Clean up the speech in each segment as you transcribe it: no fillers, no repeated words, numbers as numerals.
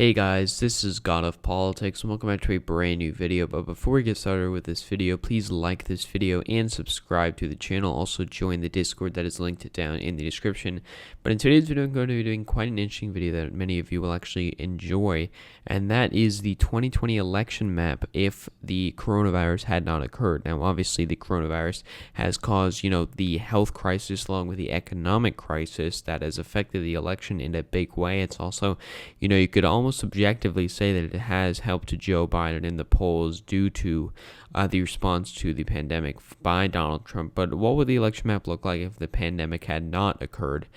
Hey guys, this is God of Politics and welcome back to a brand new video. But before we get started with this video, please like this video and subscribe to the channel. Also join the Discord that is linked down in the description. But in today's video, I'm going to be doing quite an interesting video that many of you will actually enjoy, and that is the 2020 election map if the coronavirus had not occurred. Now, obviously, the coronavirus has caused, the health crisis along with the economic crisis that has affected the election in a big way. It's also, you could almost objectively say that it has helped Joe Biden in the polls due to the response to the pandemic by Donald Trump. But what would the election map look like if the pandemic had not occurred?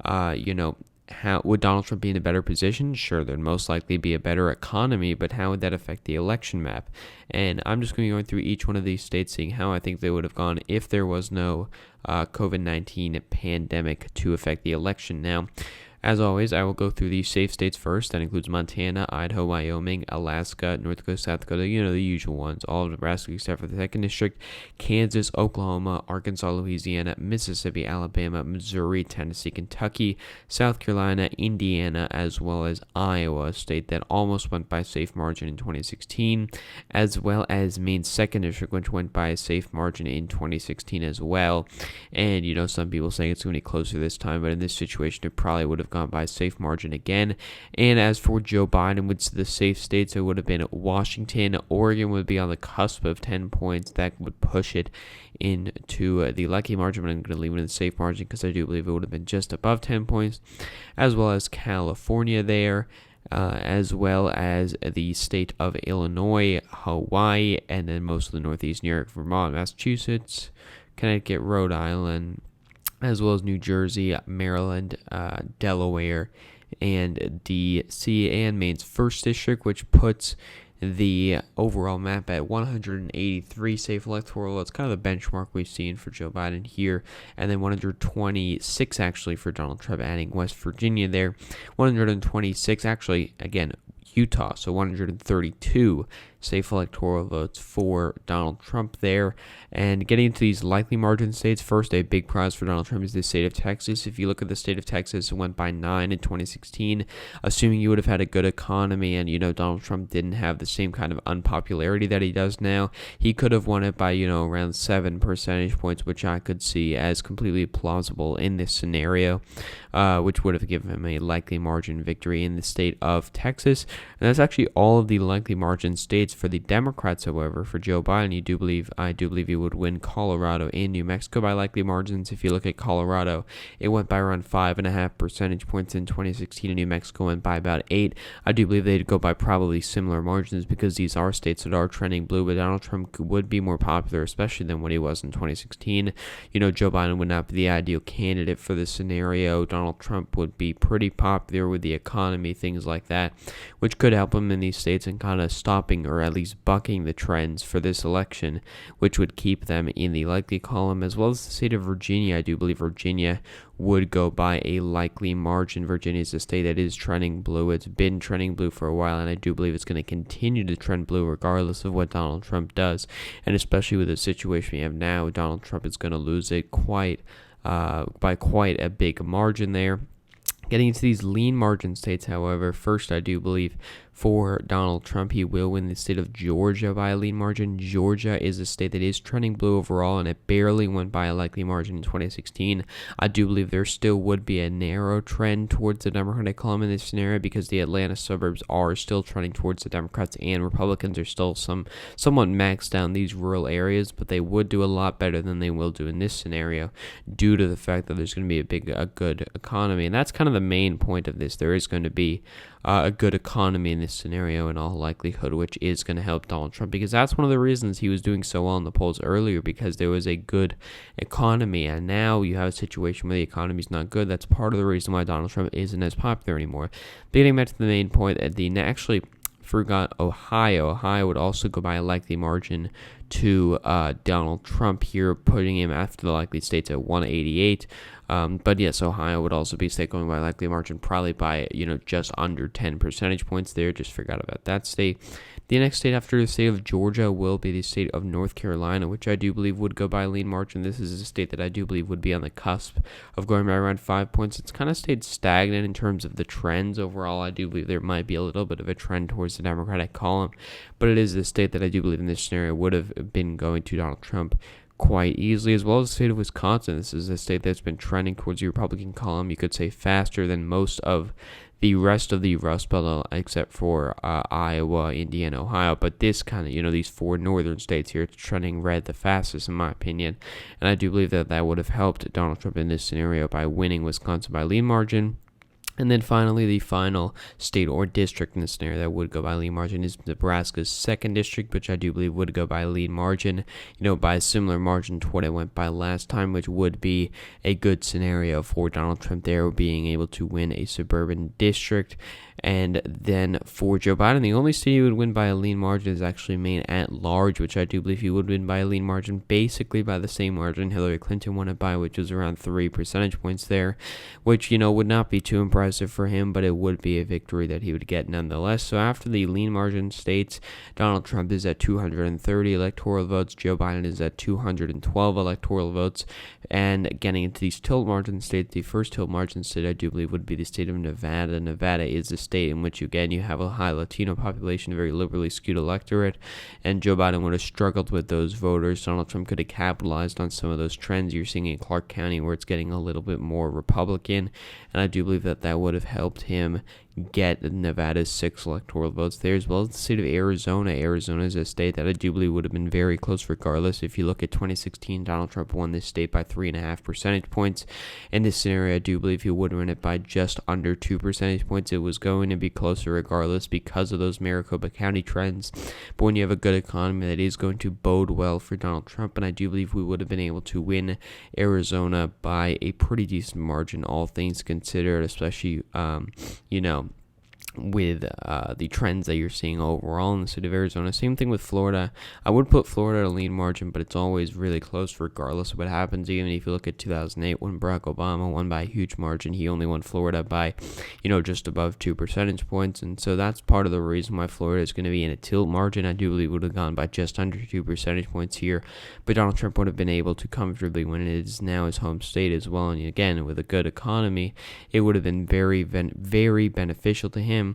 How would Donald Trump be in a better position? Sure, there'd most likely be a better economy, but how would that affect the election map? And I'm just going to go through each one of these states, seeing how I think they would have gone if there was no COVID-19 pandemic to affect the election. Now, as always, I will go through these safe states first. That includes Montana, Idaho, Wyoming, Alaska, North Dakota, South Dakota, the usual ones. All of Nebraska except for the 2nd District, Kansas, Oklahoma, Arkansas, Louisiana, Mississippi, Alabama, Missouri, Tennessee, Kentucky, South Carolina, Indiana, as well as Iowa, a state that almost went by safe margin in 2016, as well as Maine's 2nd District, which went by a safe margin in 2016 as well. And, some people saying it's going to be closer this time, but in this situation, it probably would have gone by a safe margin again. And as for Joe Biden, which the safe states, it would have been Washington. Oregon would be on the cusp of 10 points. That would push it into the lucky margin, but I'm going to leave it in the safe margin because I do believe it would have been just above 10 points, as well as California there. As well as the state of Illinois, Hawaii, and then most of the Northeast, New York, Vermont, Massachusetts, Connecticut, Rhode Island, as well as New Jersey, Maryland, Delaware, and D.C., and Maine's 1st District, which puts the overall map at 183 safe electoral. It's kind of the benchmark we've seen for Joe Biden here, and then 126 actually for Donald Trump, adding West Virginia there. 126 actually, again, Utah, so 132 safe electoral votes for Donald Trump there. And getting into these likely margin states, first, a big prize for Donald Trump is the state of Texas. If you look at the state of Texas, it went by 9 in 2016, assuming you would have had a good economy and, Donald Trump didn't have the same kind of unpopularity that he does now. He could have won it by, around 7 percentage points, which I could see as completely plausible in this scenario, which would have given him a likely margin victory in the state of Texas. And that's actually all of the likely margin states. For the Democrats, however, for Joe Biden, I do believe he would win Colorado and New Mexico by likely margins. If you look at Colorado, it went by around 5.5 percentage points in 2016, and New Mexico went by about 8. I do believe they'd go by probably similar margins because these are states that are trending blue, but Donald Trump would be more popular, especially than what he was in 2016. Joe Biden would not be the ideal candidate for this scenario. Donald Trump would be pretty popular with the economy, things like that, which could help him in these states and kind of stopping or at least bucking the trends for this election, which would keep them in the likely column, as well as the state of Virginia. I do believe Virginia would go by a likely margin. Virginia is a state that is trending blue. It's been trending blue for a while, and I do believe it's going to continue to trend blue regardless of what Donald Trump does. And especially with the situation we have now, Donald Trump is going to lose it by quite a big margin there. Getting into these lean margin states, however, first, I do believe for Donald Trump, he will win the state of Georgia by a lean margin. Georgia is a state that is trending blue overall, and it barely went by a likely margin in 2016. I do believe there still would be a narrow trend towards the Democratic column in this scenario because the Atlanta suburbs are still trending towards the Democrats, and Republicans are still somewhat maxed down these rural areas, but they would do a lot better than they will do in this scenario due to the fact that there's going to be a good economy. And that's kind of the main point of this. There is going to be a good economy in this scenario in all likelihood, which is going to help Donald Trump because that's one of the reasons he was doing so well in the polls earlier, because there was a good economy. And now you have a situation where the economy is not good. That's part of the reason why Donald Trump isn't as popular anymore. But getting back to the main point, forgot Ohio. Ohio would also go by a likely margin to Donald Trump here, putting him after the likely states at 188. But yes, Ohio would also be a state going by likely margin, probably by, just under 10 percentage points there. Just forgot about that state. The next state after the state of Georgia will be the state of North Carolina, which I do believe would go by a lean margin. This is a state that I do believe would be on the cusp of going by around 5 points. It's kind of stayed stagnant in terms of the trends. Overall, I do believe there might be a little bit of a trend towards the Democratic column, but it is the state that I do believe in this scenario would have been going to Donald Trump quite easily, as well as the state of Wisconsin. This is a state that's been trending towards the Republican column, you could say, faster than most of the rest of the Rust Belt, except for Iowa, Indiana, Ohio. But this kind of, these four northern states here, it's trending red the fastest, in my opinion. And I do believe that that would have helped Donald Trump in this scenario by winning Wisconsin by lean margin. And then finally, the final state or district in this scenario that would go by lean margin is Nebraska's 2nd district, which I do believe would go by lean margin, by a similar margin to what it went by last time, which would be a good scenario for Donald Trump there, being able to win a suburban district. And then for Joe Biden, the only state he would win by a lean margin is actually Maine at large, which I do believe he would win by a lean margin, basically by the same margin Hillary Clinton won it by, which was around 3 percentage points there, which, would not be too impressive for him, but it would be a victory that he would get nonetheless. So after the lean margin states, Donald Trump is at 230 electoral votes, Joe Biden is at 212 electoral votes, and getting into these tilt margin states, the first tilt margin state I do believe would be the state of Nevada. Nevada is the state in which, again, you have a high Latino population, a very liberally skewed electorate, and Joe Biden would have struggled with those voters. Donald Trump could have capitalized on some of those trends you're seeing in Clark County, where it's getting a little bit more Republican, and I do believe that that would have helped him get Nevada's 6 electoral votes there, as well as the state of Arizona. Arizona is a state that I do believe would have been very close regardless. If you look at 2016, Donald Trump won this state by 3.5 percentage points. In this scenario, I do believe he would win it by just under 2 percentage points. It was going to be closer regardless because of those Maricopa County trends. But when you have a good economy, that is going to bode well for Donald Trump, and I do believe we would have been able to win Arizona by a pretty decent margin, all things considered, especially, with the trends that you're seeing overall in the state of Arizona. Same thing with Florida. I would put Florida at a lean margin, but it's always really close regardless of what happens. Even if you look at 2008, when Barack Obama won by a huge margin, he only won Florida by, just above 2 percentage points. And so that's part of the reason why Florida is going to be in a tilt margin. I do believe it would have gone by just under 2 percentage points here, but Donald Trump would have been able to comfortably win it. It is now his home state as well. And again, with a good economy, it would have been very, very beneficial to him.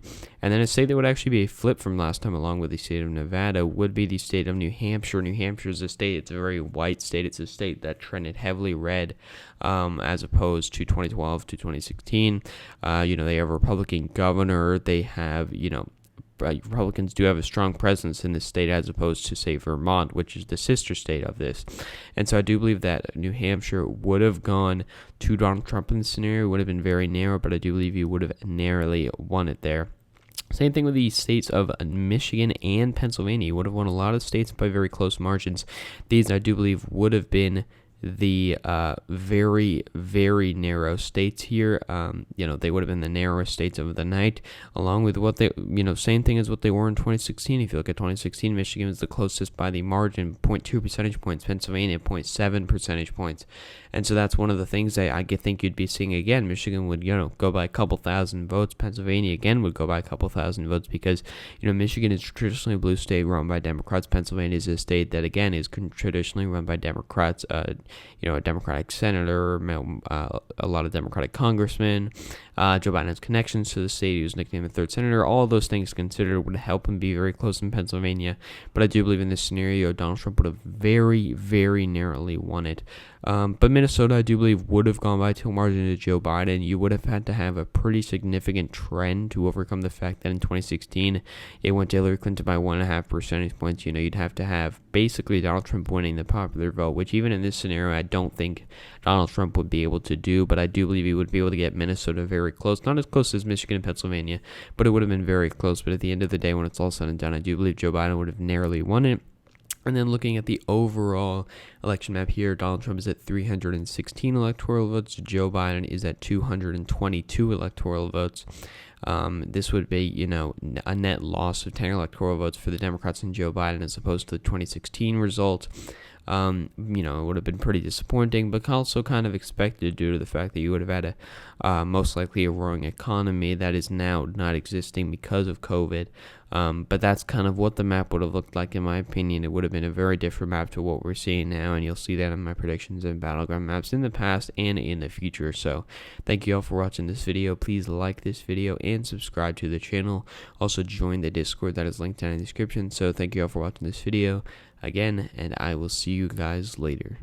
And then a state that would actually be a flip from last time, along with the state of Nevada, would be the state of New Hampshire. New Hampshire is a state, it's a very white state. It's a state that trended heavily red as opposed to 2012 to 2016. They have a Republican governor. They have, Republicans do have a strong presence in this state as opposed to, say, Vermont, which is the sister state of this. And so I do believe that New Hampshire would have gone to Donald Trump in this scenario. It would have been very narrow, but I do believe he would have narrowly won it there. Same thing with the states of Michigan and Pennsylvania. He would have won a lot of states by very close margins. These, I do believe, would have been the very, very narrow states here. They would have been the narrowest states of the night, along with what they, same thing as what they were in 2016. If you look at 2016, Michigan was the closest by the margin, 0.2 percentage points, Pennsylvania, 0.7 percentage points. And so that's one of the things that I think you'd be seeing again. Michigan would, go by a couple thousand votes. Pennsylvania, again, would go by a couple thousand votes because, Michigan is traditionally a blue state run by Democrats. Pennsylvania is a state that, again, is traditionally run by Democrats. A Democratic senator, a lot of Democratic congressmen. Joe Biden has connections to the state. He was nicknamed the third senator. All of those things considered would help him be very close in Pennsylvania. But I do believe in this scenario, Donald Trump would have very, very narrowly won it. But Minnesota, I do believe, would have gone by tilt margin to Joe Biden. You would have had to have a pretty significant trend to overcome the fact that in 2016, it went to Hillary Clinton by 1.5 percentage points. You'd have to have basically Donald Trump winning the popular vote, which even in this scenario, I don't think Donald Trump would be able to do. But I do believe he would be able to get Minnesota very close. Not as close as Michigan and Pennsylvania, but it would have been very close. But at the end of the day, when it's all said and done, I do believe Joe Biden would have narrowly won it. And then looking at the overall election map here, Donald Trump is at 316 electoral votes. Joe Biden is at 222 electoral votes. this would be, a net loss of 10 electoral votes for the Democrats and Joe Biden as opposed to the 2016 result. It would have been pretty disappointing, but also kind of expected due to the fact that you would have had most likely a roaring economy that is now not existing because of COVID. But that's kind of what the map would have looked like, in my opinion. It would have been a very different map to what we're seeing now, and you'll see that in my predictions and battleground maps in the past and in the future. So thank you all for watching this video. Please like this video and subscribe to the channel. Also join the Discord that is linked down in the description. So thank you all for watching this video again, and I will see you guys later.